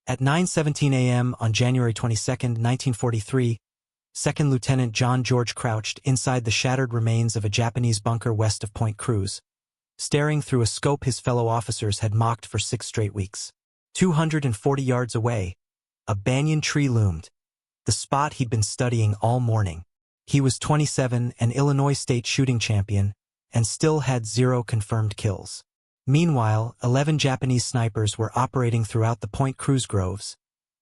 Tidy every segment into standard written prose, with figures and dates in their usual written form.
At 9:17 a.m. on January 22, 1943, Second Lieutenant John George crouched inside the shattered remains of a Japanese bunker west of Point Cruz, staring through a scope his fellow officers had mocked for 6 straight weeks. 240 yards away, a banyan tree loomed, the spot he'd been studying all morning. He was 27, an Illinois state shooting champion, and still had 0 confirmed kills. Meanwhile, 11 Japanese snipers were operating throughout the Point Cruz groves,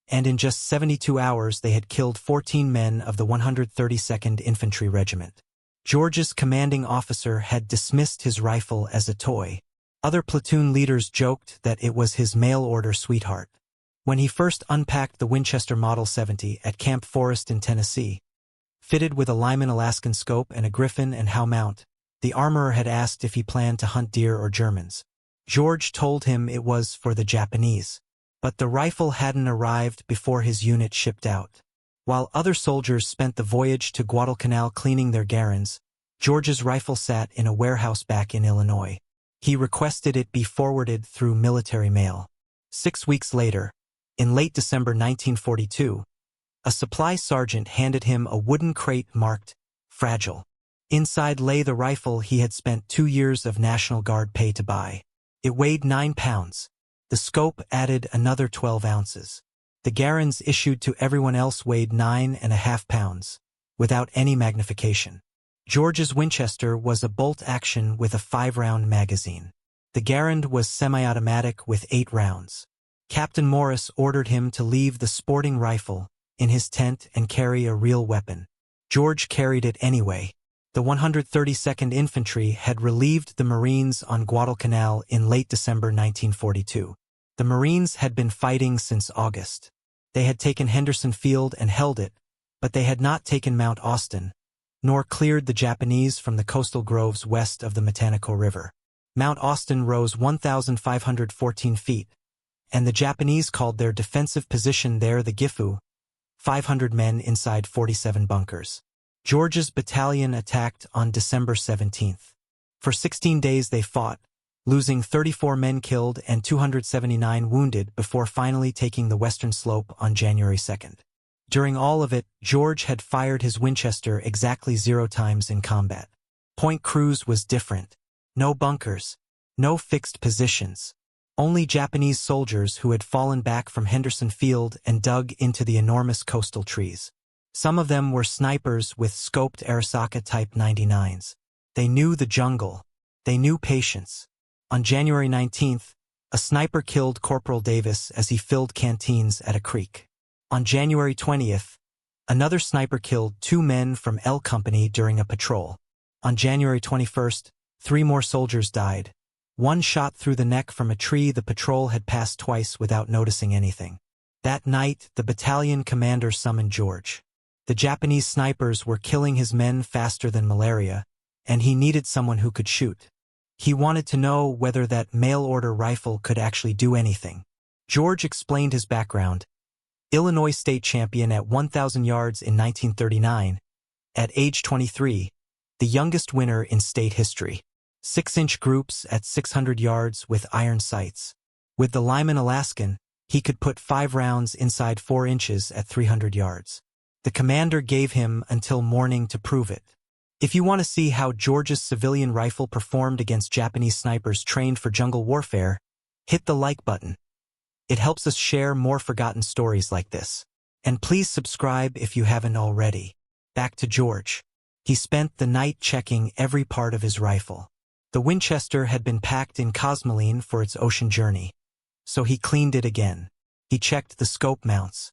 and in just 72 hours they had killed 14 men of the 132nd Infantry Regiment. George's commanding officer had dismissed his rifle as a toy. Other platoon leaders joked that it was his mail-order sweetheart. When he first unpacked the Winchester Model 70 at Camp Forest in Tennessee, fitted with a Lyman Alaskan scope and a Griffin and Howe mount, the armorer had asked if he planned to hunt deer or Germans. George told him it was for the Japanese. But the rifle hadn't arrived before his unit shipped out. While other soldiers spent the voyage to Guadalcanal cleaning their garrons, George's rifle sat in a warehouse back in Illinois. He requested it be forwarded through military mail. 6 weeks later, in late December 1942, a supply sergeant handed him a wooden crate marked "Fragile." Inside lay the rifle he had spent 2 years of National Guard pay to buy. It weighed 9 pounds. The scope added another 12 ounces. The garrons issued to everyone else weighed 9.5 pounds, without any magnification. George's Winchester was a bolt-action with a 5-round magazine. The Garand was semi-automatic with 8 rounds. Captain Morris ordered him to leave the sporting rifle in his tent and carry a real weapon. George carried it anyway. The 132nd Infantry had relieved the Marines on Guadalcanal in late December 1942. The Marines had been fighting since August. They had taken Henderson Field and held it, but they had not taken Mount Austin, nor cleared the Japanese from the coastal groves west of the Matanico River. Mount Austin rose 1,514 feet, and the Japanese called their defensive position there the Gifu, 500 men inside 47 bunkers. George's battalion attacked on December 17th. For 16 days they fought, losing 34 men killed and 279 wounded before finally taking the western slope on January 2nd. During all of it, George had fired his Winchester exactly 0 times in combat. Point Cruz was different. No bunkers, no fixed positions. Only Japanese soldiers who had fallen back from Henderson Field and dug into the enormous coastal trees. Some of them were snipers with scoped Arisaka Type 99s. They knew the jungle. They knew patience. On January 19th, a sniper killed Corporal Davis as he filled canteens at a creek. On January 20th, another sniper killed 2 men from L Company during a patrol. On January 21st, 3 more soldiers died. One shot through the neck from a tree the patrol had passed twice without noticing anything. That night, the battalion commander summoned George. The Japanese snipers were killing his men faster than malaria, and he needed someone who could shoot. He wanted to know whether that mail-order rifle could actually do anything. George explained his background. Illinois state champion at 1,000 yards in 1939. At age 23, the youngest winner in state history. 6-inch groups at 600 yards with iron sights. With the Lyman Alaskan, he could put 5 rounds inside 4 inches at 300 yards. The commander gave him until morning to prove it. If you want to see how George's civilian rifle performed against Japanese snipers trained for jungle warfare, hit the like button. It helps us share more forgotten stories like this. And please subscribe if you haven't already. Back to George. He spent the night checking every part of his rifle. The Winchester had been packed in cosmoline for its ocean journey, so he cleaned it again. He checked the scope mounts.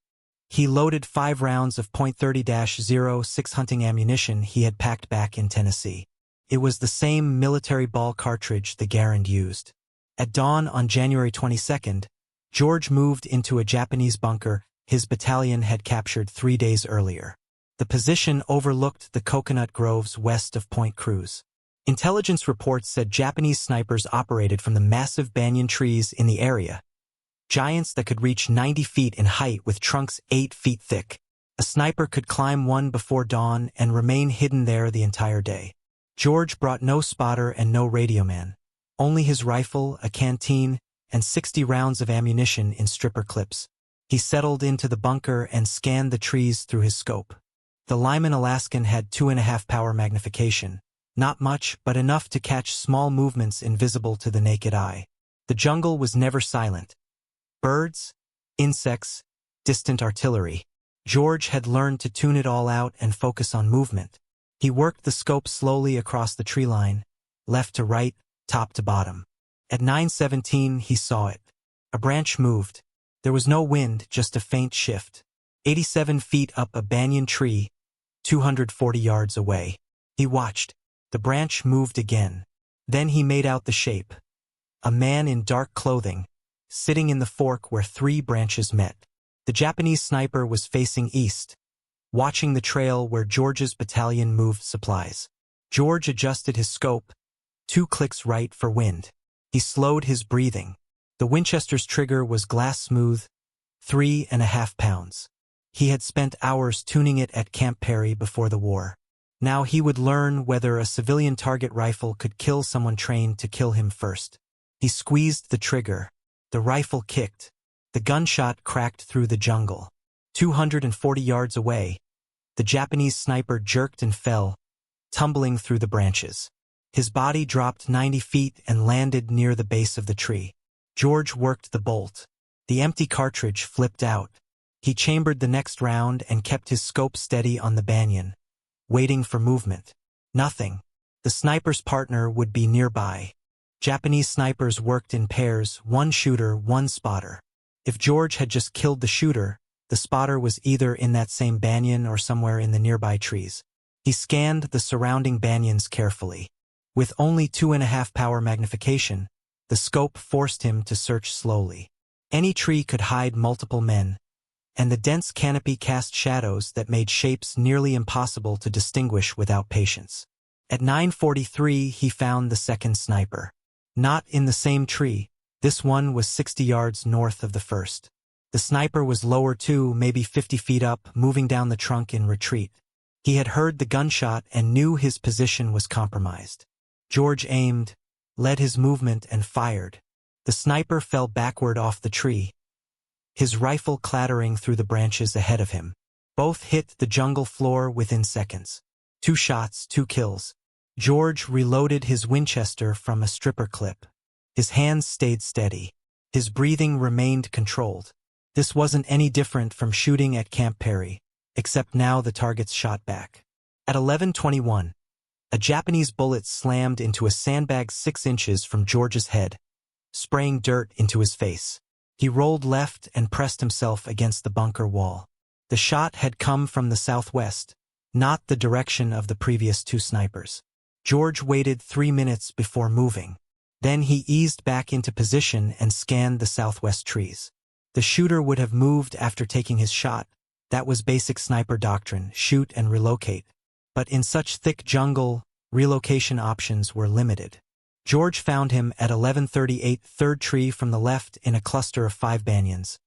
He loaded 5 rounds of .30-06 hunting ammunition he had packed back in Tennessee. It was the same military ball cartridge the Garand used. At dawn on January 22nd, George moved into a Japanese bunker his battalion had captured 3 days earlier. The position overlooked the coconut groves west of Point Cruz. Intelligence reports said Japanese snipers operated from the massive banyan trees in the area, giants that could reach 90 feet in height with trunks 8 feet thick. A sniper could climb one before dawn and remain hidden there the entire day. George brought no spotter and no radio man, only his rifle, a canteen, and 60 rounds of ammunition in stripper clips. He settled into the bunker and scanned the trees through his scope. The Lyman Alaskan had 2.5 power magnification. Not much, but enough to catch small movements invisible to the naked eye. The jungle was never silent. Birds, insects, distant artillery. George had learned to tune it all out and focus on movement. He worked the scope slowly across the tree line, left to right, top to bottom. At 9:17 he saw it. A branch moved. There was no wind, just a faint shift. 87 feet up a banyan tree, 240 yards away. He watched. The branch moved again. Then he made out the shape. A man in dark clothing, sitting in the fork where 3 branches met. The Japanese sniper was facing east, watching the trail where George's battalion moved supplies. George adjusted his scope, 2 clicks right for wind. He slowed his breathing. The Winchester's trigger was glass smooth, 3.5 pounds. He had spent hours tuning it at Camp Perry before the war. Now he would learn whether a civilian target rifle could kill someone trained to kill him first. He squeezed the trigger. The rifle kicked. The gunshot cracked through the jungle. 240 yards away, the Japanese sniper jerked and fell, tumbling through the branches. His body dropped 90 feet and landed near the base of the tree. George worked the bolt. The empty cartridge flipped out. He chambered the next round and kept his scope steady on the banyan, waiting for movement. Nothing. The sniper's partner would be nearby. Japanese snipers worked in pairs, 1 shooter, 1 spotter. If George had just killed the shooter, the spotter was either in that same banyan or somewhere in the nearby trees. He scanned the surrounding banyans carefully. With only 2.5 power magnification, the scope forced him to search slowly. Any tree could hide multiple men, and the dense canopy cast shadows that made shapes nearly impossible to distinguish without patience. At 9:43 he found the second sniper. Not in the same tree. This one was 60 yards north of the first. The sniper was lower too, maybe 50 feet up, moving down the trunk in retreat. He had heard the gunshot and knew his position was compromised. George aimed, led his movement and fired. The sniper fell backward off the tree, his rifle clattering through the branches ahead of him. Both hit the jungle floor within seconds. 2 shots, 2 kills. George reloaded his Winchester from a stripper clip. His hands stayed steady. His breathing remained controlled. This wasn't any different from shooting at Camp Perry, except now the targets shot back. At 11:21, a Japanese bullet slammed into a sandbag 6 inches from George's head, spraying dirt into his face. He rolled left and pressed himself against the bunker wall. The shot had come from the southwest, not the direction of the previous 2 snipers. George waited 3 minutes before moving. Then he eased back into position and scanned the southwest trees. The shooter would have moved after taking his shot. That was basic sniper doctrine, shoot and relocate. But in such thick jungle, relocation options were limited. George found him at 11:38, 3rd tree from the left in a cluster of 5 banyans,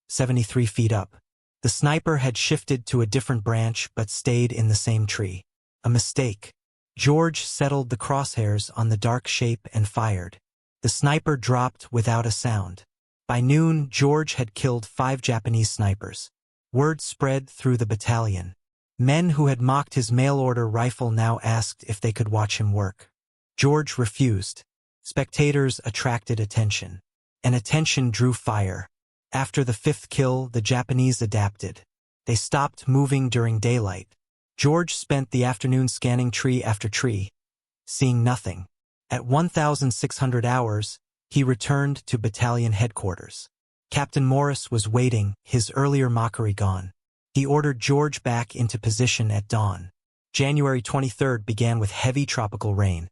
73 feet up. The sniper had shifted to a different branch but stayed in the same tree. A mistake. George settled the crosshairs on the dark shape and fired. The sniper dropped without a sound. By noon, George had killed 5 Japanese snipers. Word spread through the battalion. Men who had mocked his mail-order rifle now asked if they could watch him work. George refused. Spectators attracted attention. And attention drew fire. After the 5th kill, the Japanese adapted. They stopped moving during daylight. George spent the afternoon scanning tree after tree, seeing nothing. At 1,600 hours, he returned to battalion headquarters. Captain Morris was waiting, his earlier mockery gone. He ordered George back into position at dawn. January 23rd began with heavy tropical rain.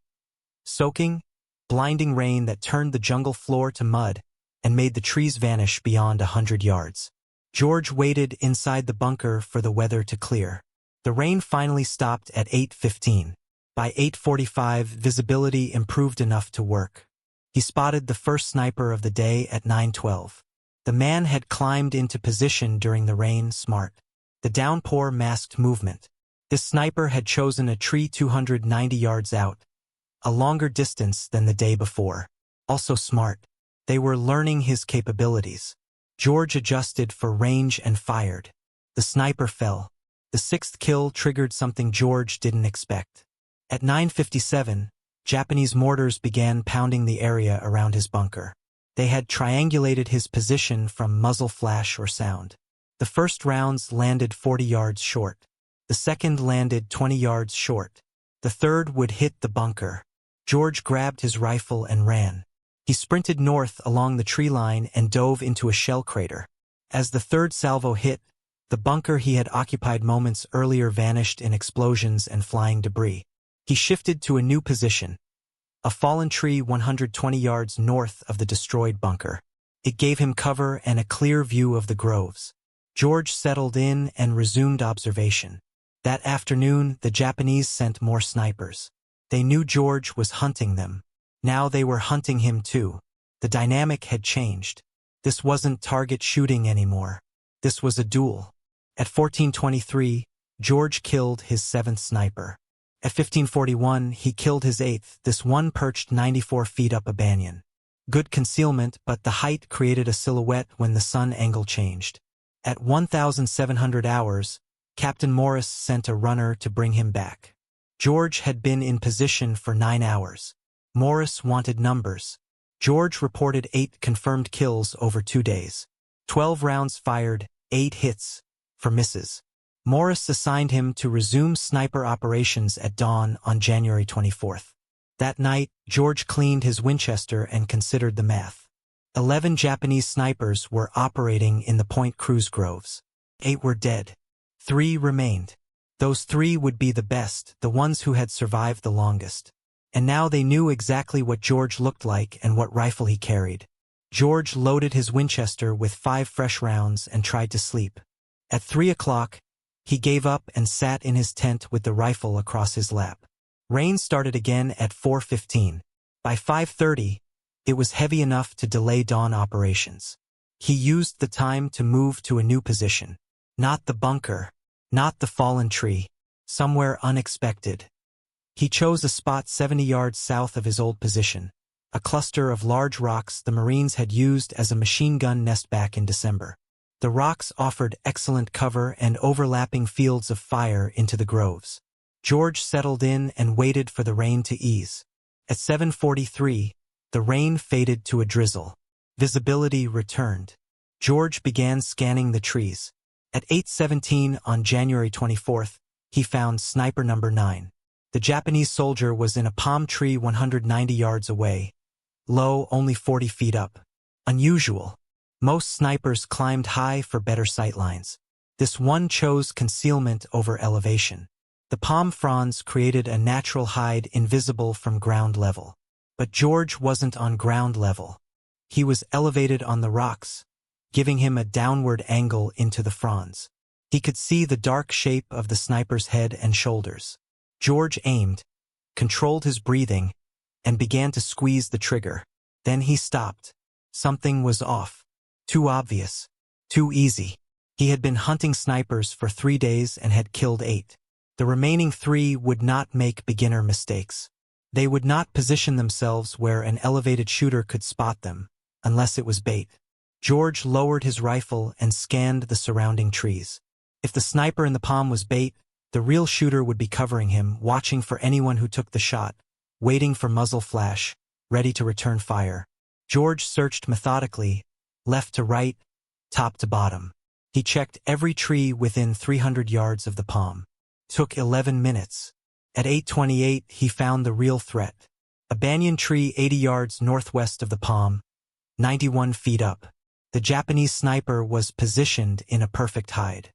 Soaking, blinding rain that turned the jungle floor to mud and made the trees vanish beyond 100 yards. George waited inside the bunker for the weather to clear. The rain finally stopped at 8:15. By 8:45, visibility improved enough to work. He spotted the first sniper of the day at 9:12. The man had climbed into position during the rain, smart. The downpour masked movement. This sniper had chosen a tree 290 yards out, a longer distance than the day before. Also smart. They were learning his capabilities. George adjusted for range and fired. The sniper fell. The sixth kill triggered something George didn't expect. At 9:57, Japanese mortars began pounding the area around his bunker. They had triangulated his position from muzzle flash or sound. The first rounds landed 40 yards short. The second landed 20 yards short. The third would hit the bunker. George grabbed his rifle and ran. He sprinted north along the tree line and dove into a shell crater. As the third salvo hit, the bunker he had occupied moments earlier vanished in explosions and flying debris. He shifted to a new position, a fallen tree 120 yards north of the destroyed bunker. It gave him cover and a clear view of the groves. George settled in and resumed observation. That afternoon, the Japanese sent more snipers. They knew George was hunting them. Now they were hunting him too. The dynamic had changed. This wasn't target shooting anymore. This was a duel. At 14:23, George killed his seventh sniper. At 15:41, he killed his eighth. This one perched 94 feet up a banyan. Good concealment, but the height created a silhouette when the sun angle changed. At 1,700 hours, Captain Morris sent a runner to bring him back. George had been in position for 9 hours. Morris wanted numbers. George reported 8 confirmed kills over 2 days. 12 rounds fired, 8 hits, for misses. Morris assigned him to resume sniper operations at dawn on January 24th. That night, George cleaned his Winchester and considered the math. 11 Japanese snipers were operating in the Point Cruz groves. 8 were dead. 3 remained. Those 3 would be the best, the ones who had survived the longest. And now they knew exactly what George looked like and what rifle he carried. George loaded his Winchester with 5 fresh rounds and tried to sleep. At 3 o'clock, he gave up and sat in his tent with the rifle across his lap. Rain started again at 4:15. By 5:30, it was heavy enough to delay dawn operations. He used the time to move to a new position. Not the bunker, not the fallen tree, somewhere unexpected. He chose a spot 70 yards south of his old position, a cluster of large rocks the Marines had used as a machine gun nest back in December. The rocks offered excellent cover and overlapping fields of fire into the groves. George settled in and waited for the rain to ease. At 7:43, the rain faded to a drizzle. Visibility returned. George began scanning the trees. At 8:17 on January 24th, he found sniper number 9. The Japanese soldier was in a palm tree 190 yards away, low, only 40 feet up. Unusual. Most snipers climbed high for better sightlines. This one chose concealment over elevation. The palm fronds created a natural hide invisible from ground level. But George wasn't on ground level. He was elevated on the rocks, giving him a downward angle into the fronds. He could see the dark shape of the sniper's head and shoulders. George aimed, controlled his breathing, and began to squeeze the trigger. Then he stopped. Something was off. Too obvious. Too easy. He had been hunting snipers for 3 days and had killed 8. The remaining 3 would not make beginner mistakes. They would not position themselves where an elevated shooter could spot them, unless it was bait. George lowered his rifle and scanned the surrounding trees. If the sniper in the palm was bait, the real shooter would be covering him, watching for anyone who took the shot, waiting for muzzle flash, ready to return fire. George searched methodically, left to right, top to bottom. He checked every tree within 300 yards of the palm. Took 11 minutes. At 8:28, he found the real threat. A banyan tree 80 yards northwest of the palm, 91 feet up. The Japanese sniper was positioned in a perfect hide.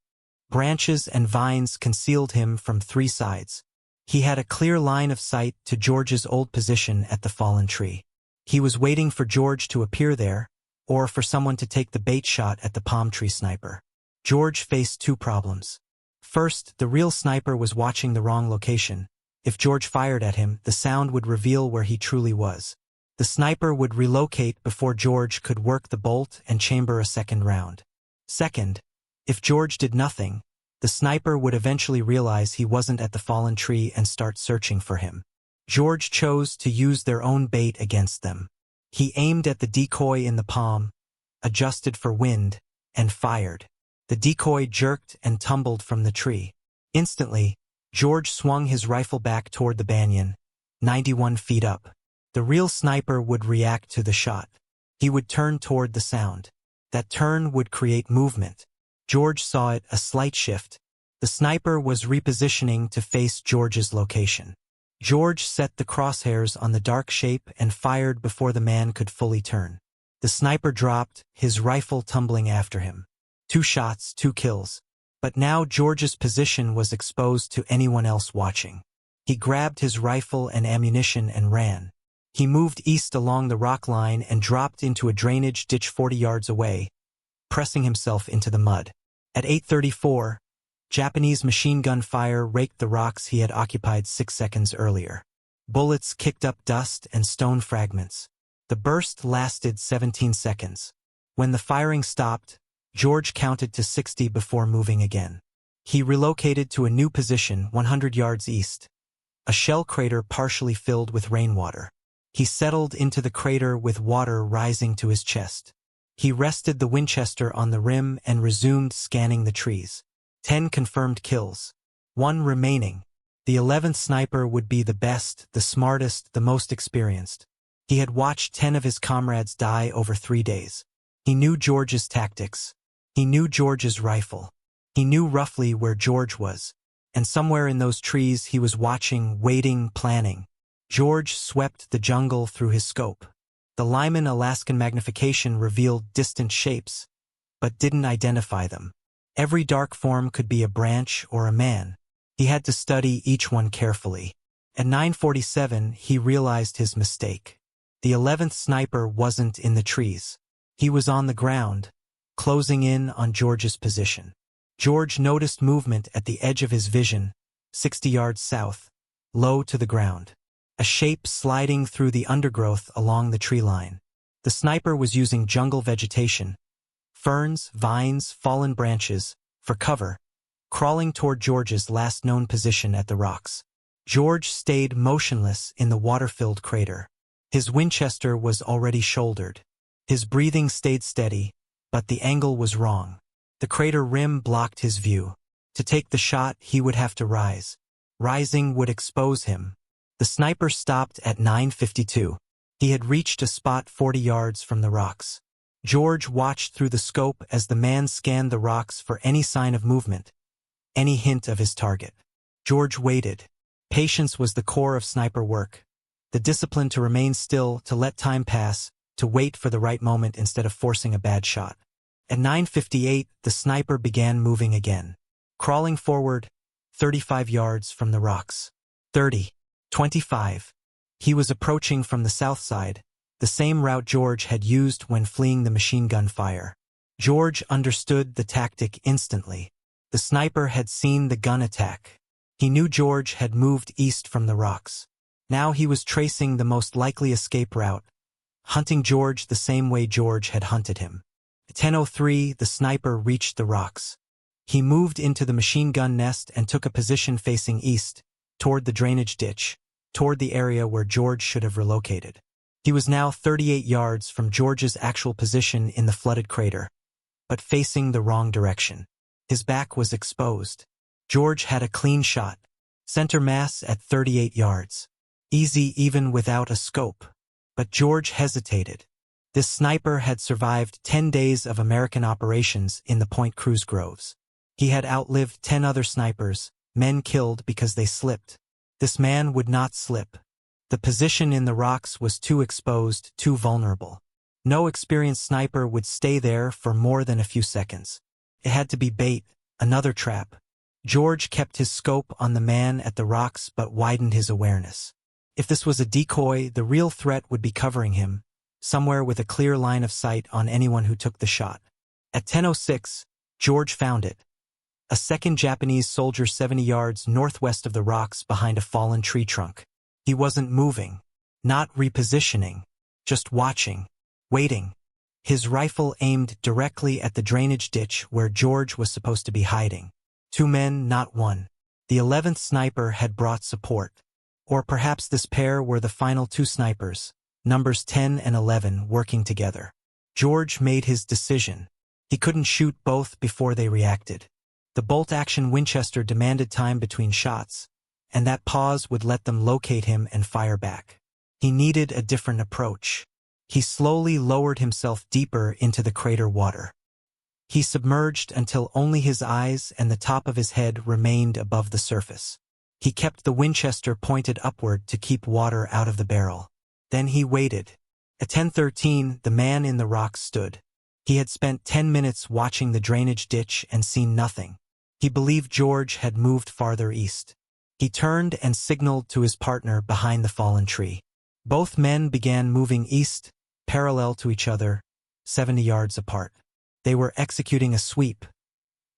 Branches and vines concealed him from 3 sides. He had a clear line of sight to George's old position at the fallen tree. He was waiting for George to appear there, or for someone to take the bait shot at the palm tree sniper. George faced 2 problems. First, the real sniper was watching the wrong location. If George fired at him, the sound would reveal where he truly was. The sniper would relocate before George could work the bolt and chamber a second round. Second, if George did nothing, the sniper would eventually realize he wasn't at the fallen tree and start searching for him. George chose to use their own bait against them. He aimed at the decoy in the palm, adjusted for wind, and fired. The decoy jerked and tumbled from the tree. Instantly, George swung his rifle back toward the banyan, 91 feet up. The real sniper would react to the shot. He would turn toward the sound. That turn would create movement. George saw it, a slight shift. The sniper was repositioning to face George's location. George set the crosshairs on the dark shape and fired before the man could fully turn. The sniper dropped, his rifle tumbling after him. 2 shots, 2 kills. But now George's position was exposed to anyone else watching. He grabbed his rifle and ammunition and ran. He moved east along the rock line and dropped into a drainage ditch 40 yards away, pressing himself into the mud. At 8:34, Japanese machine gun fire raked the rocks he had occupied 6 seconds earlier. Bullets kicked up dust and stone fragments. The burst lasted 17 seconds. When the firing stopped, George counted to 60 before moving again. He relocated to a new position 100 yards east, a shell crater partially filled with rainwater. He settled into the crater with water rising to his chest. He rested the Winchester on the rim and resumed scanning the trees. 10 confirmed kills. 1 remaining. The 11th sniper would be the best, the smartest, the most experienced. He had watched 10 of his comrades die over 3 days. He knew George's tactics. He knew George's rifle. He knew roughly where George was. And somewhere in those trees he was watching, waiting, planning. George swept the jungle through his scope. The Lyman Alaskan magnification revealed distant shapes, but didn't identify them. Every dark form could be a branch or a man. He had to study each one carefully. At 9:47, he realized his mistake. The 11th sniper wasn't in the trees. He was on the ground, closing in on George's position. George noticed movement at the edge of his vision, 60 yards south, low to the ground. A shape sliding through the undergrowth along the tree line. The sniper was using jungle vegetation, ferns, vines, fallen branches, for cover, crawling toward George's last known position at the rocks. George stayed motionless in the water-filled crater. His Winchester was already shouldered. His breathing stayed steady, but the angle was wrong. The crater rim blocked his view. To take the shot, he would have to rise. Rising would expose him. The sniper stopped at 9:52. He had reached a spot 40 yards from the rocks. George watched through the scope as the man scanned the rocks for any sign of movement, any hint of his target. George waited. Patience was the core of sniper work. The discipline to remain still, to let time pass, to wait for the right moment instead of forcing a bad shot. At 9:58, the sniper began moving again. Crawling forward, 35 yards from the rocks. 30. 25. He was approaching from the south side, the same route George had used when fleeing the machine gun fire. George understood the tactic instantly. The sniper had seen the gun attack. He knew George had moved east from the rocks. Now he was tracing the most likely escape route, hunting George the same way George had hunted him. At 10:03, the sniper reached the rocks. He moved into the machine gun nest and took a position facing east, toward the drainage ditch, toward the area where George should have relocated. He was now 38 yards from George's actual position in the flooded crater, but facing the wrong direction. His back was exposed. George had a clean shot. Center mass at 38 yards. Easy even without a scope. But George hesitated. This sniper had survived 10 days of American operations in the Point Cruz groves. He had outlived 10 other snipers, men killed because they slipped. This man would not slip. The position in the rocks was too exposed, too vulnerable. No experienced sniper would stay there for more than a few seconds. It had to be bait, another trap. George kept his scope on the man at the rocks but widened his awareness. If this was a decoy, the real threat would be covering him, somewhere with a clear line of sight on anyone who took the shot. At 10:06, George found it. A second Japanese soldier 70 yards northwest of the rocks behind a fallen tree trunk. He wasn't moving, not repositioning, just watching, waiting. His rifle aimed directly at the drainage ditch where George was supposed to be hiding. 2 men, not 1. The 11th sniper had brought support. Or perhaps this pair were the final 2 snipers, numbers 10 and 11, working together. George made his decision. He couldn't shoot both before they reacted. The bolt-action Winchester demanded time between shots, and that pause would let them locate him and fire back. He needed a different approach. He slowly lowered himself deeper into the crater water. He submerged until only his eyes and the top of his head remained above the surface. He kept the Winchester pointed upward to keep water out of the barrel. Then he waited. At 10:13, the man in the rocks stood. He had spent 10 minutes watching the drainage ditch and seen nothing. He believed George had moved farther east. He turned and signaled to his partner behind the fallen tree. Both men began moving east, parallel to each other, 70 yards apart. They were executing a sweep,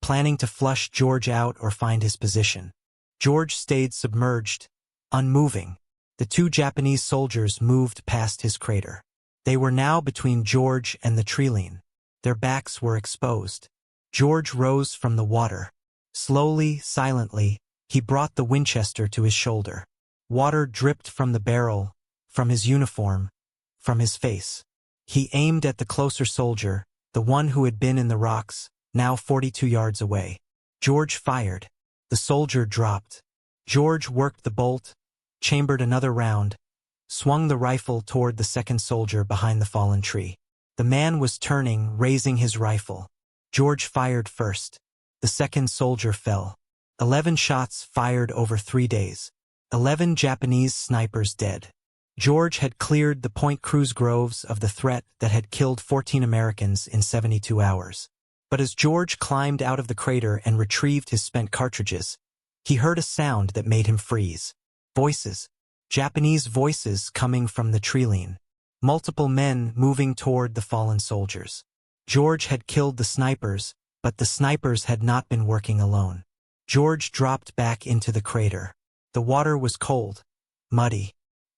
planning to flush George out or find his position. George stayed submerged, unmoving. The two Japanese soldiers moved past his crater. They were now between George and the treeline. Their backs were exposed. George rose from the water. Slowly, silently, he brought the Winchester to his shoulder. Water dripped from the barrel, from his uniform, from his face. He aimed at the closer soldier, the one who had been in the rocks, now 42 yards away. George fired. The soldier dropped. George worked the bolt, chambered another round, swung the rifle toward the second soldier behind the fallen tree. The man was turning, raising his rifle. George fired first. The second soldier fell. 11 shots fired over 3 days. 11 Japanese snipers dead. George had cleared the Point Cruz groves of the threat that had killed 14 Americans in 72 hours. But as George climbed out of the crater and retrieved his spent cartridges, he heard a sound that made him freeze. Voices. Japanese voices coming from the treeline. Multiple men moving toward the fallen soldiers. George had killed the snipers, but the snipers had not been working alone. George dropped back into the crater. The water was cold, muddy.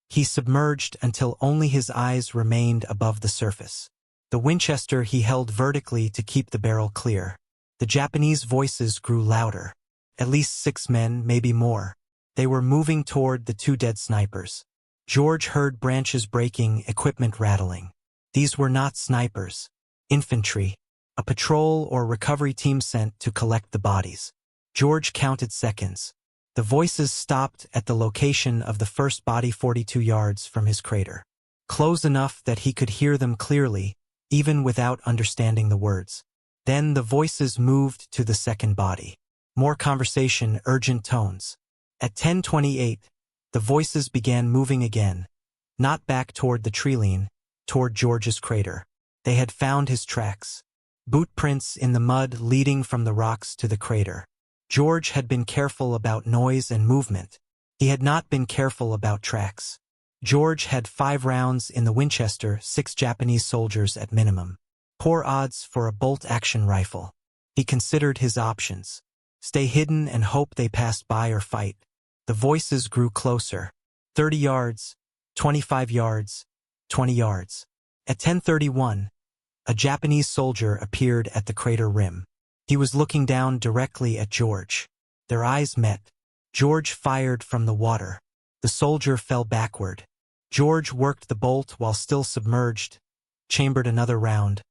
He submerged until only his eyes remained above the surface. The Winchester he held vertically to keep the barrel clear. The Japanese voices grew louder. At least 6 men, maybe more. They were moving toward the 2 dead snipers. George heard branches breaking, equipment rattling. These were not snipers. Infantry. A patrol or recovery team sent to collect the bodies. George counted seconds. The voices stopped at the location of the first body 42 yards from his crater. Close enough that he could hear them clearly, even without understanding the words. Then the voices moved to the second body. More conversation, urgent tones. At 10:28, the voices began moving again, not back toward the treeline, toward George's crater. They had found his tracks. Boot prints in the mud leading from the rocks to the crater. George had been careful about noise and movement. He had not been careful about tracks. George had 5 rounds in the Winchester, 6 Japanese soldiers at minimum. Poor odds for a bolt-action rifle. He considered his options. Stay hidden and hope they passed by or fight. The voices grew closer. 30 yards, 25 yards, 20 yards. At 10:31, a Japanese soldier appeared at the crater rim. He was looking down directly at George. Their eyes met. George fired from the water. The soldier fell backward. George worked the bolt while still submerged, chambered another round,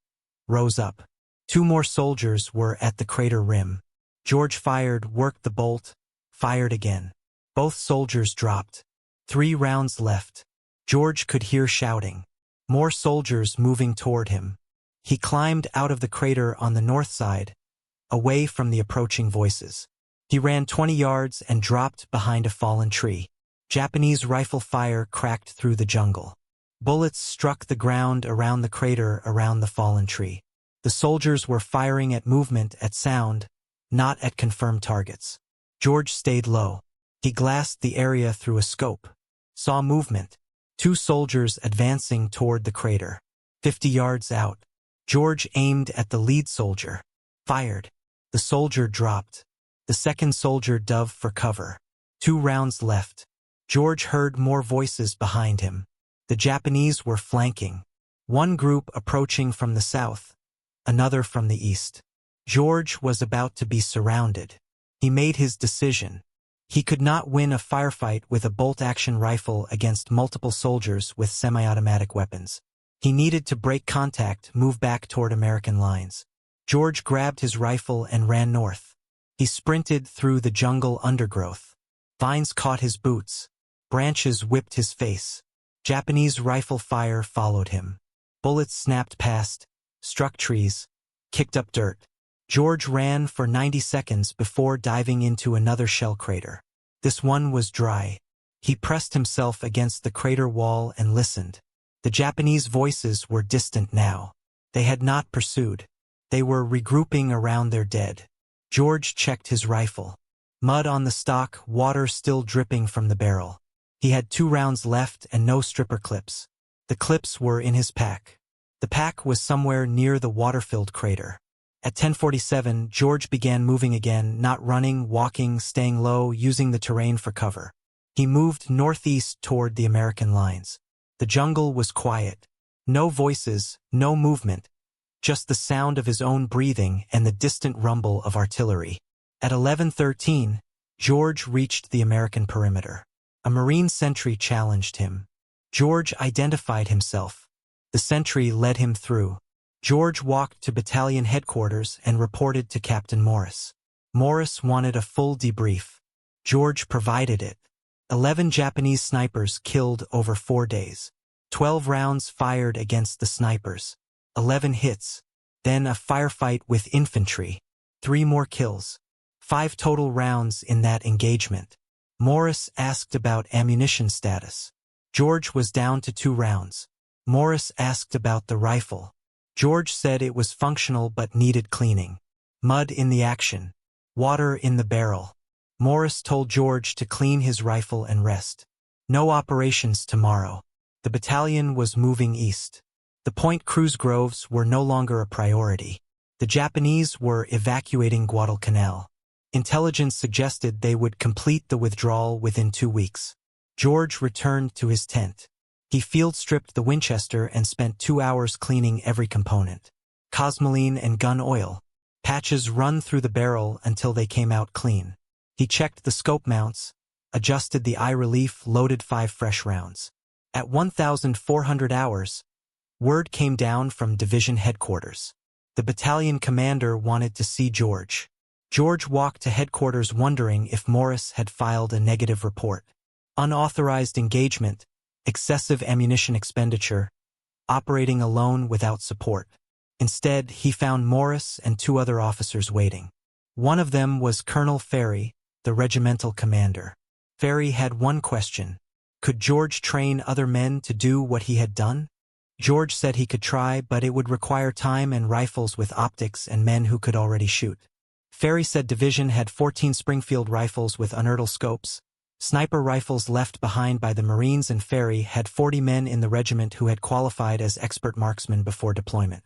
rose up. 2 more soldiers were at the crater rim. George fired, worked the bolt, fired again. Both soldiers dropped. 3 rounds left. George could hear shouting. More soldiers moving toward him. He climbed out of the crater on the north side, away from the approaching voices. He ran 20 yards and dropped behind a fallen tree. Japanese rifle fire cracked through the jungle. Bullets struck the ground around the crater around the fallen tree. The soldiers were firing at movement, at sound, not at confirmed targets. George stayed low. He glassed the area through a scope. Saw movement. 2 soldiers advancing toward the crater. 50 yards out. George aimed at the lead soldier. Fired. The soldier dropped. The second soldier dove for cover. 2 rounds left. George heard more voices behind him. The Japanese were flanking. One group approaching from the south, another from the east. George was about to be surrounded. He made his decision. He could not win a firefight with a bolt-action rifle against multiple soldiers with semi-automatic weapons. He needed to break contact, move back toward American lines. George grabbed his rifle and ran north. He sprinted through the jungle undergrowth. Vines caught his boots. Branches whipped his face. Japanese rifle fire followed him. Bullets snapped past, struck trees, kicked up dirt. George ran for 90 seconds before diving into another shell crater. This one was dry. He pressed himself against the crater wall and listened. The Japanese voices were distant now. They had not pursued. They were regrouping around their dead. George checked his rifle. Mud on the stock, water still dripping from the barrel. He had 2 rounds left and no stripper clips. The clips were in his pack. The pack was somewhere near the water-filled crater. At 10:47, George began moving again, not running, walking, staying low, using the terrain for cover. He moved northeast toward the American lines. The jungle was quiet. No voices, no movement. Just the sound of his own breathing and the distant rumble of artillery. At 11:13, George reached the American perimeter. A Marine sentry challenged him. George identified himself. The sentry led him through. George walked to battalion headquarters and reported to Captain Morris. Morris wanted a full debrief. George provided it. 11 Japanese snipers killed over 4 days. 12 rounds fired against the snipers. 11 hits. Then a firefight with infantry. 3 more kills. 5 total rounds in that engagement. Morris asked about ammunition status. George was down to 2 rounds. Morris asked about the rifle. George said it was functional but needed cleaning. Mud in the action. Water in the barrel. Morris told George to clean his rifle and rest. No operations tomorrow. The battalion was moving east. The Point Cruz groves were no longer a priority. The Japanese were evacuating Guadalcanal. Intelligence suggested they would complete the withdrawal within 2 weeks. George returned to his tent. He field-stripped the Winchester and spent 2 hours cleaning every component. Cosmoline and gun oil. Patches run through the barrel until they came out clean. He checked the scope mounts, adjusted the eye relief, loaded 5 fresh rounds. At 1,400 hours, word came down from division headquarters. The battalion commander wanted to see George. George walked to headquarters wondering if Morris had filed a negative report. Unauthorized engagement, excessive ammunition expenditure, operating alone without support. Instead, he found Morris and 2 other officers waiting. One of them was Colonel Ferry, the regimental commander. Ferry had one question. Could George train other men to do what he had done? George said he could try, but it would require time and rifles with optics and men who could already shoot. Ferry said division had 14 Springfield rifles with unertl scopes, sniper rifles left behind by the Marines, and Ferry had 40 men in the regiment who had qualified as expert marksmen before deployment.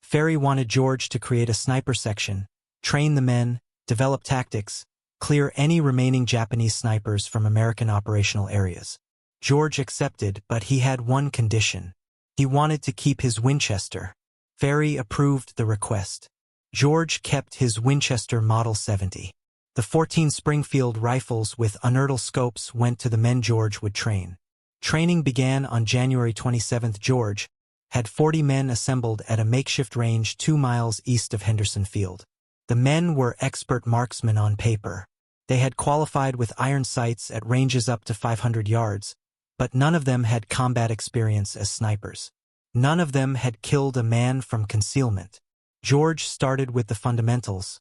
Ferry wanted George to create a sniper section, train the men, develop tactics, clear any remaining Japanese snipers from American operational areas. George accepted, but he had one condition. He wanted to keep his Winchester. Ferry approved the request. George kept his Winchester Model 70. The 14 Springfield rifles with unertl scopes went to the men George would train. Training began on January 27. George had 40 men assembled at a makeshift range 2 miles east of Henderson Field. The men were expert marksmen on paper. They had qualified with iron sights at ranges up to 500 yards, but none of them had combat experience as snipers. None of them had killed a man from concealment. George started with the fundamentals: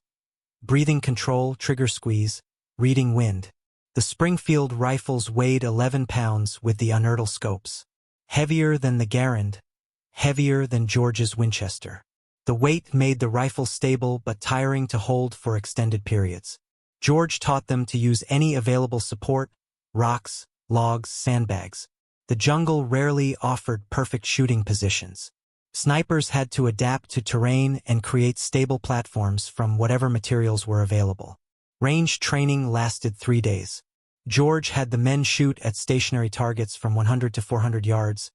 breathing control, trigger squeeze, reading wind. The Springfield rifles weighed 11 pounds with the unertl scopes. Heavier than the Garand, heavier than George's Winchester. The weight made the rifle stable but tiring to hold for extended periods. George taught them to use any available support: rocks, logs, sandbags. The jungle rarely offered perfect shooting positions. Snipers had to adapt to terrain and create stable platforms from whatever materials were available. Range training lasted 3 days. George had the men shoot at stationary targets from 100 to 400 yards,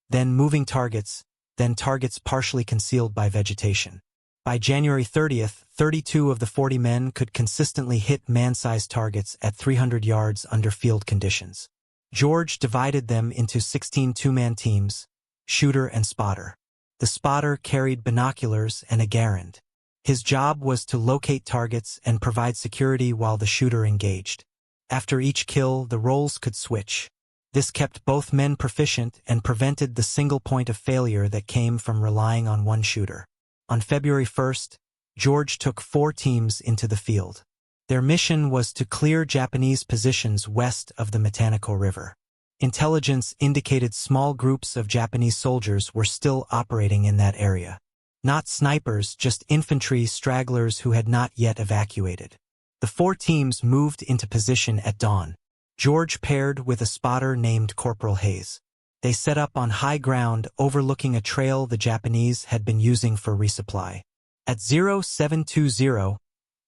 then moving targets, then targets partially concealed by vegetation. By January 30th, 32 of the 40 men could consistently hit man-sized targets at 300 yards under field conditions. George divided them into 16 two-man teams, shooter and spotter. The spotter carried binoculars and a garand. His job was to locate targets and provide security while the shooter engaged. After each kill, the roles could switch. This kept both men proficient and prevented the single point of failure that came from relying on one shooter. On February 1st, George took 4 teams into the field. Their mission was to clear Japanese positions west of the Matanico River. Intelligence indicated small groups of Japanese soldiers were still operating in that area. Not snipers, just infantry stragglers who had not yet evacuated. The 4 teams moved into position at dawn. George paired with a spotter named Corporal Hayes. They set up on high ground overlooking a trail the Japanese had been using for resupply. At 0720,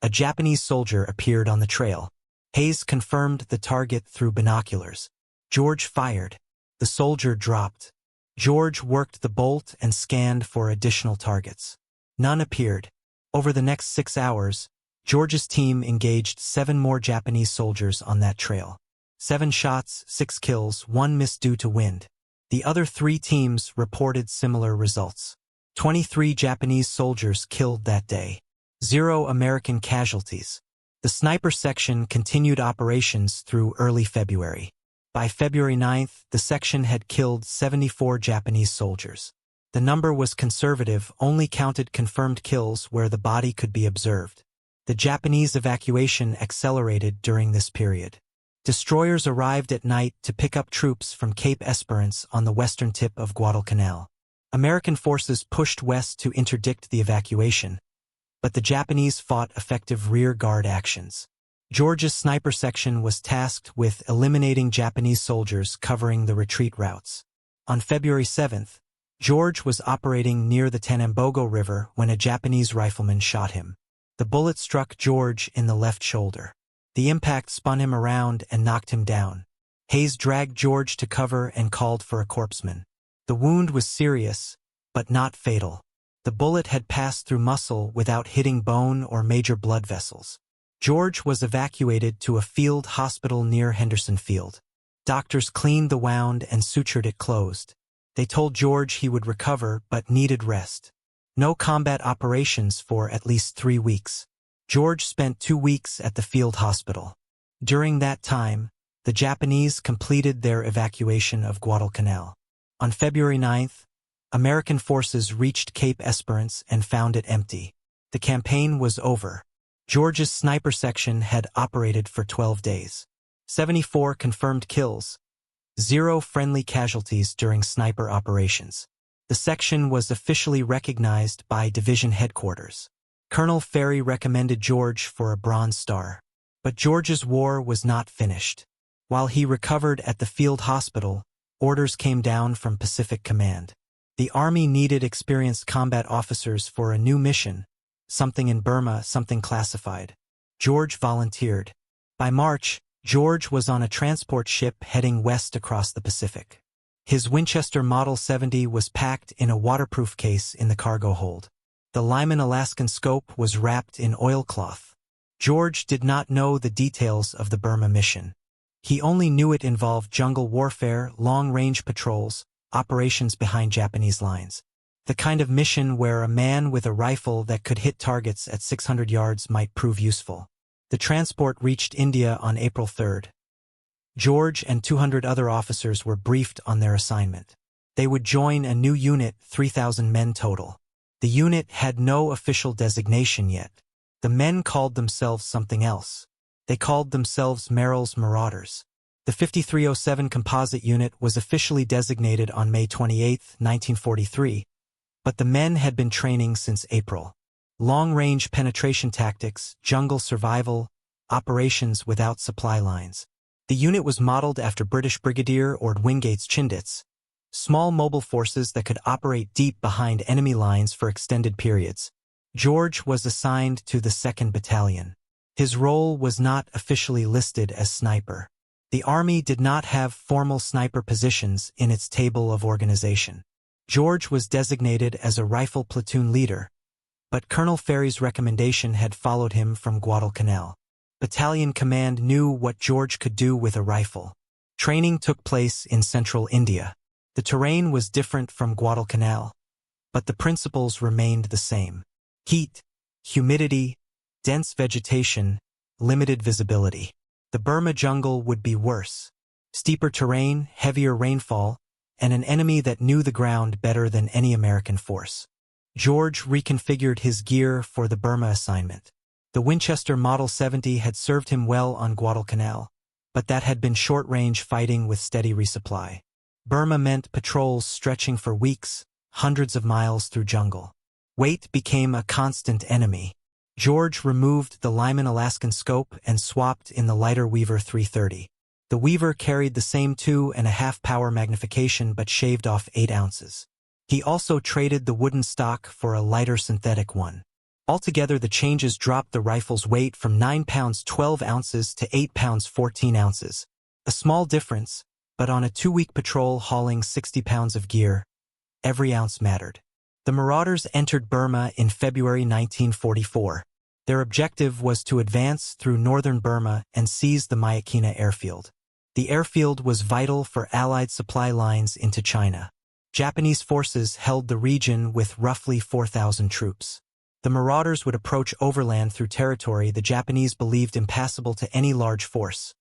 a Japanese soldier appeared on the trail. Hayes confirmed the target through binoculars. George fired. The soldier dropped. George worked the bolt and scanned for additional targets. None appeared. Over the next 6 hours, George's team engaged 7 more Japanese soldiers on that trail. 7 shots, 6 kills, 1 miss due to wind. The other 3 teams reported similar results. 23 Japanese soldiers killed that day. 0 American casualties. The sniper section continued operations through early February. By February 9th, the section had killed 74 Japanese soldiers. The number was conservative, only counted confirmed kills where the body could be observed. The Japanese evacuation accelerated during this period. Destroyers arrived at night to pick up troops from Cape Esperance on the western tip of Guadalcanal. American forces pushed west to interdict the evacuation, but the Japanese fought effective rear guard actions. George's sniper section was tasked with eliminating Japanese soldiers covering the retreat routes. On February 7th, George was operating near the Tanambogo River when a Japanese rifleman shot him. The bullet struck George in the left shoulder. The impact spun him around and knocked him down. Hayes dragged George to cover and called for a corpsman. The wound was serious, but not fatal. The bullet had passed through muscle without hitting bone or major blood vessels. George was evacuated to a field hospital near Henderson Field. Doctors cleaned the wound and sutured it closed. They told George he would recover but needed rest. No combat operations for at least 3 weeks. George spent 2 weeks at the field hospital. During that time, the Japanese completed their evacuation of Guadalcanal. On February 9th, American forces reached Cape Esperance and found it empty. The campaign was over. George's sniper section had operated for 12 days. 74 confirmed kills. 0 friendly casualties during sniper operations. The section was officially recognized by division headquarters. Colonel Ferry recommended George for a Bronze Star. But George's war was not finished. While he recovered at the field hospital, orders came down from Pacific Command. The Army needed experienced combat officers for a new mission. Something in Burma, something classified. George volunteered. By March, George was on a transport ship heading west across the Pacific. His Winchester Model 70 was packed in a waterproof case in the cargo hold. The Lyman Alaskan scope was wrapped in oilcloth. George did not know the details of the Burma mission. He only knew it involved jungle warfare, long-range patrols, operations behind Japanese lines. The kind of mission where a man with a rifle that could hit targets at 600 yards might prove useful. The transport reached India on April 3rd. George and 200 other officers were briefed on their assignment. They would join a new unit, 3,000 men total. The unit had no official designation yet. The men called themselves something else. They called themselves Merrill's Marauders. The 5307 Composite Unit was officially designated on May 28, 1943, but the men had been training since April. Long-range penetration tactics, jungle survival, operations without supply lines. The unit was modeled after British Brigadier or Wingate's Chindits, small mobile forces that could operate deep behind enemy lines for extended periods. George was assigned to the 2nd Battalion. His role was not officially listed as sniper. The Army did not have formal sniper positions in its table of organization. George was designated as a rifle platoon leader, but Colonel Ferry's recommendation had followed him from Guadalcanal. Battalion command knew what George could do with a rifle. Training took place in central India. The terrain was different from Guadalcanal, but the principles remained the same. Heat, humidity, dense vegetation, limited visibility. The Burma jungle would be worse. Steeper terrain, heavier rainfall, and an enemy that knew the ground better than any American force. George reconfigured his gear for the Burma assignment. The Winchester Model 70 had served him well on Guadalcanal, but that had been short-range fighting with steady resupply. Burma meant patrols stretching for weeks, hundreds of miles through jungle. Weight became a constant enemy. George removed the Lyman Alaskan scope and swapped in the lighter Weaver 330. The Weaver carried the same 2.5 power magnification but shaved off 8 ounces. He also traded the wooden stock for a lighter synthetic one. Altogether, the changes dropped the rifle's weight from 9 pounds 12 ounces to 8 pounds 14 ounces. A small difference, but on a 2-week patrol hauling 60 pounds of gear, every ounce mattered. The Marauders entered Burma in February 1944. Their objective was to advance through northern Burma and seize the Myakina airfield. The airfield was vital for Allied supply lines into China. Japanese forces held the region with roughly 4,000 troops. The Marauders would approach overland through territory the Japanese believed impassable to any large force.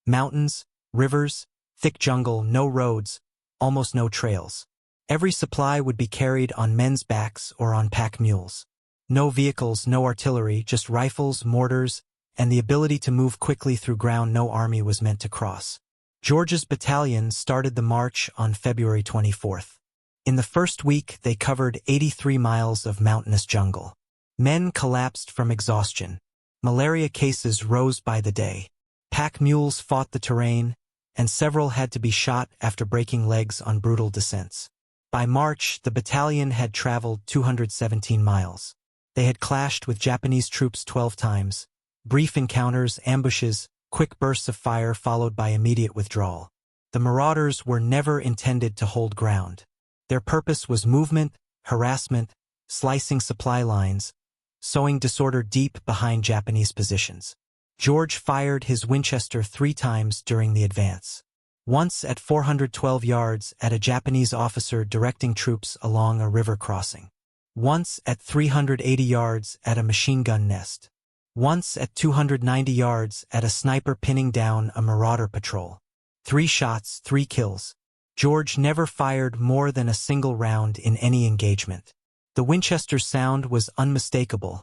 Mountains, rivers, thick jungle, no roads, almost no trails. Every supply would be carried on men's backs or on pack mules. No vehicles, no artillery, just rifles, mortars, and the ability to move quickly through ground no army was meant to cross. George's battalion started the march on February 24th. In the first week, they covered 83 miles of mountainous jungle. Men collapsed from exhaustion. Malaria cases rose by the day. Pack mules fought the terrain, and several had to be shot after breaking legs on brutal descents. By March, the battalion had traveled 217 miles. They had clashed with Japanese troops 12 times. Brief encounters, ambushes, quick bursts of fire followed by immediate withdrawal. The Marauders were never intended to hold ground. Their purpose was movement, harassment, slicing supply lines, sowing disorder deep behind Japanese positions. George fired his Winchester 3 times during the advance. Once at 412 yards at a Japanese officer directing troops along a river crossing. Once at 380 yards at a machine gun nest. Once at 290 yards at a sniper pinning down a Marauder patrol. 3 shots, 3 kills. George never fired more than a single round in any engagement. The Winchester's sound was unmistakable,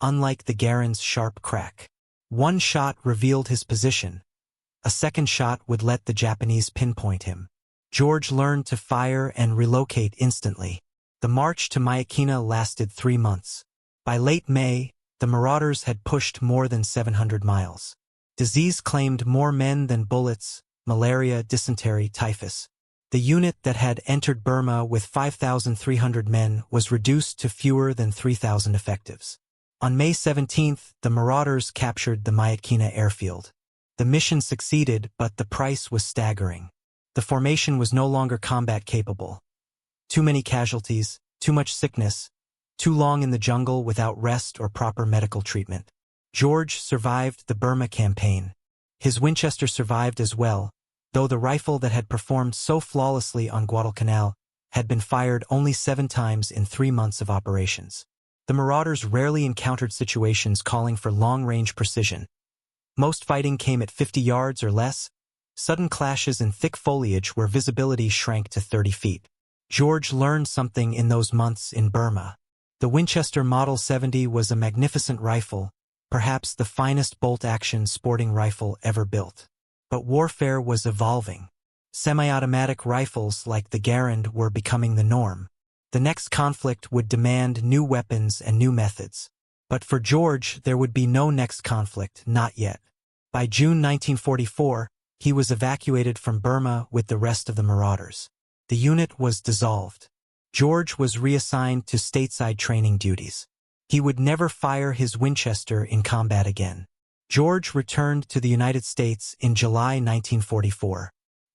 unlike the Garand's sharp crack. 1 shot revealed his position. A second shot would let the Japanese pinpoint him. George learned to fire and relocate instantly. The march to Myakina lasted 3 months. By late May, the Marauders had pushed more than 700 miles. Disease claimed more men than bullets, malaria, dysentery, typhus. The unit that had entered Burma with 5,300 men was reduced to fewer than 3,000 effectives. On May 17th, the Marauders captured the Myakina airfield. The mission succeeded, but the price was staggering. The formation was no longer combat capable. Too many casualties, too much sickness, too long in the jungle without rest or proper medical treatment. George survived the Burma campaign. His Winchester survived as well, though the rifle that had performed so flawlessly on Guadalcanal had been fired only 7 times in 3 months of operations. The Marauders rarely encountered situations calling for long-range precision. Most fighting came at 50 yards or less, sudden clashes in thick foliage where visibility shrank to 30 feet. George learned something in those months in Burma. The Winchester Model 70 was a magnificent rifle, perhaps the finest bolt-action sporting rifle ever built. But warfare was evolving. Semi-automatic rifles like the Garand were becoming the norm. The next conflict would demand new weapons and new methods. But for George, there would be no next conflict, not yet. By June 1944, he was evacuated from Burma with the rest of the Marauders. The unit was dissolved. George was reassigned to stateside training duties. He would never fire his Winchester in combat again. George returned to the United States in July 1944.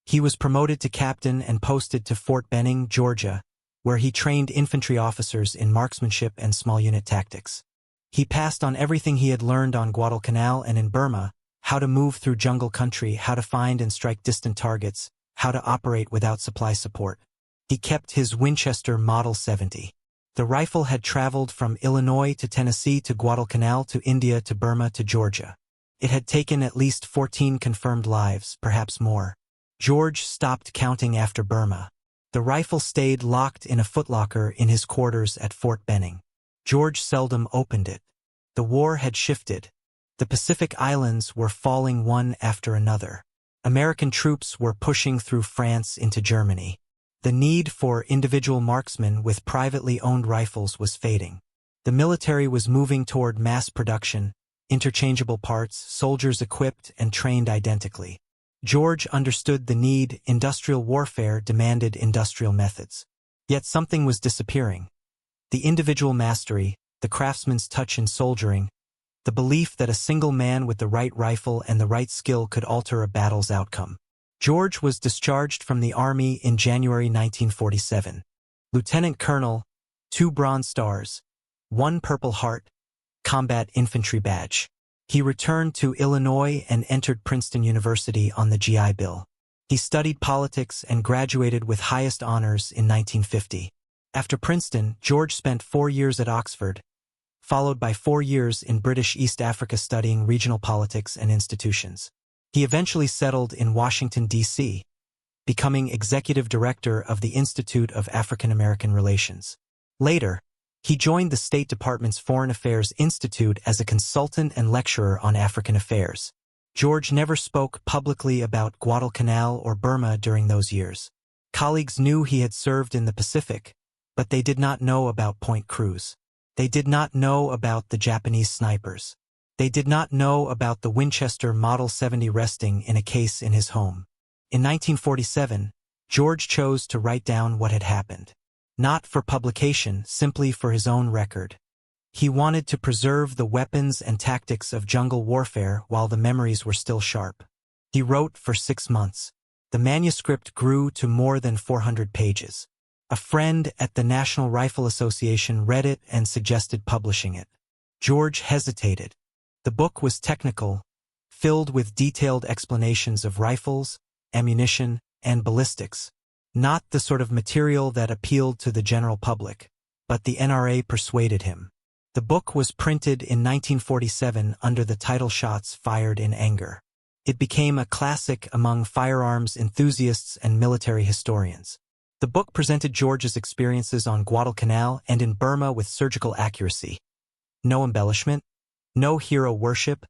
He was promoted to captain and posted to Fort Benning, Georgia, where he trained infantry officers in marksmanship and small unit tactics. He passed on everything he had learned on Guadalcanal and in Burma, how to move through jungle country, how to find and strike distant targets, how to operate without supply support. He kept his Winchester Model 70. The rifle had traveled from Illinois to Tennessee to Guadalcanal to India to Burma to Georgia. It had taken at least 14 confirmed lives, perhaps more. George stopped counting after Burma. The rifle stayed locked in a footlocker in his quarters at Fort Benning. George seldom opened it. The war had shifted. The Pacific Islands were falling one after another. American troops were pushing through France into Germany. The need for individual marksmen with privately owned rifles was fading. The military was moving toward mass production, interchangeable parts, soldiers equipped and trained identically. George understood the need. Industrial warfare demanded industrial methods. Yet something was disappearing. The individual mastery, the craftsman's touch in soldiering, the belief that a single man with the right rifle and the right skill could alter a battle's outcome. George was discharged from the Army in January 1947. Lieutenant Colonel, 2 Bronze Stars, 1 Purple Heart, Combat Infantry Badge. He returned to Illinois and entered Princeton University on the GI Bill. He studied politics and graduated with highest honors in 1950. After Princeton, George spent 4 years at Oxford, followed by 4 years in British East Africa studying regional politics and institutions. He eventually settled in Washington, D.C., becoming executive director of the Institute of African American Relations. Later, he joined the State Department's Foreign Affairs Institute as a consultant and lecturer on African affairs. George never spoke publicly about Guadalcanal or Burma during those years. Colleagues knew he had served in the Pacific, but they did not know about Point Cruz. They did not know about the Japanese snipers. They did not know about the Winchester Model 70 resting in a case in his home. In 1947, George chose to write down what had happened. Not for publication, simply for his own record. He wanted to preserve the weapons and tactics of jungle warfare while the memories were still sharp. He wrote for 6 months. The manuscript grew to more than 400 pages. A friend at the National Rifle Association read it and suggested publishing it. George hesitated. The book was technical, filled with detailed explanations of rifles, ammunition, and ballistics. Not the sort of material that appealed to the general public, but the NRA persuaded him. The book was printed in 1947 under the title Shots Fired in Anger. It became a classic among firearms enthusiasts and military historians. The book presented George's experiences on Guadalcanal and in Burma with surgical accuracy. No embellishment, no hero worship,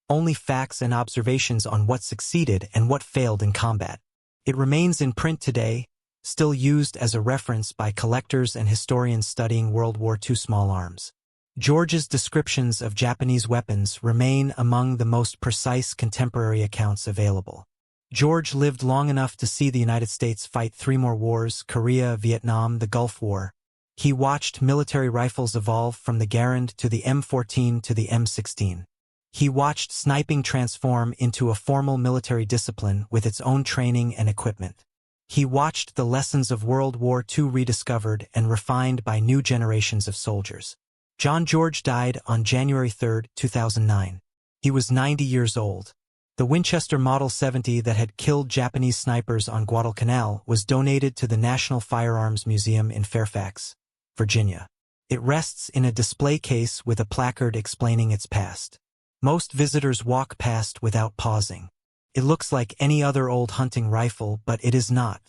only facts and observations on what succeeded and what failed in combat. It remains in print today, still used as a reference by collectors and historians studying World War II small arms. George's descriptions of Japanese weapons remain among the most precise contemporary accounts available. George lived long enough to see the United States fight 3 more wars: Korea, Vietnam, the Gulf War. He watched military rifles evolve from the Garand to the M14 to the M16. He watched sniping transform into a formal military discipline with its own training and equipment. He watched the lessons of World War II rediscovered and refined by new generations of soldiers. John George died on January 3, 2009. He was 90 years old. The Winchester Model 70 that had killed Japanese snipers on Guadalcanal was donated to the National Firearms Museum in Fairfax, Virginia. It rests in a display case with a placard explaining its past. Most visitors walk past without pausing. It looks like any other old hunting rifle, but it is not.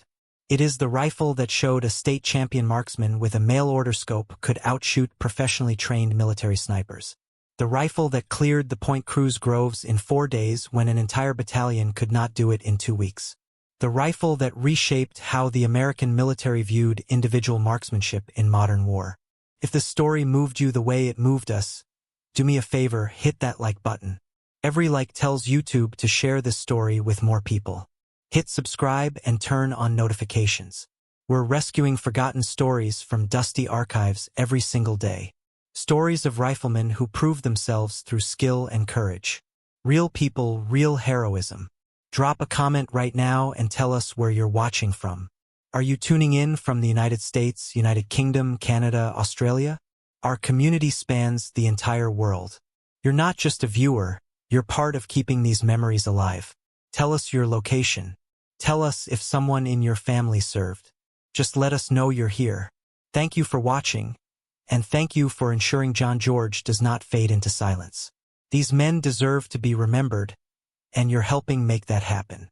It is the rifle that showed a state champion marksman with a mail-order scope could outshoot professionally trained military snipers. The rifle that cleared the Point Cruz groves in 4 days when an entire battalion could not do it in 2 weeks. The rifle that reshaped how the American military viewed individual marksmanship in modern war. If the story moved you the way it moved us, do me a favor, hit that like button. Every like tells YouTube to share this story with more people. Hit subscribe and turn on notifications. We're rescuing forgotten stories from dusty archives every single day. Stories of riflemen who proved themselves through skill and courage. Real people, real heroism. Drop a comment right now and tell us where you're watching from. Are you tuning in from the United States, United Kingdom, Canada, Australia? Our community spans the entire world. You're not just a viewer, you're part of keeping these memories alive. Tell us your location. Tell us if someone in your family served. Just let us know you're here. Thank you for watching, and thank you for ensuring John George does not fade into silence. These men deserve to be remembered, and you're helping make that happen.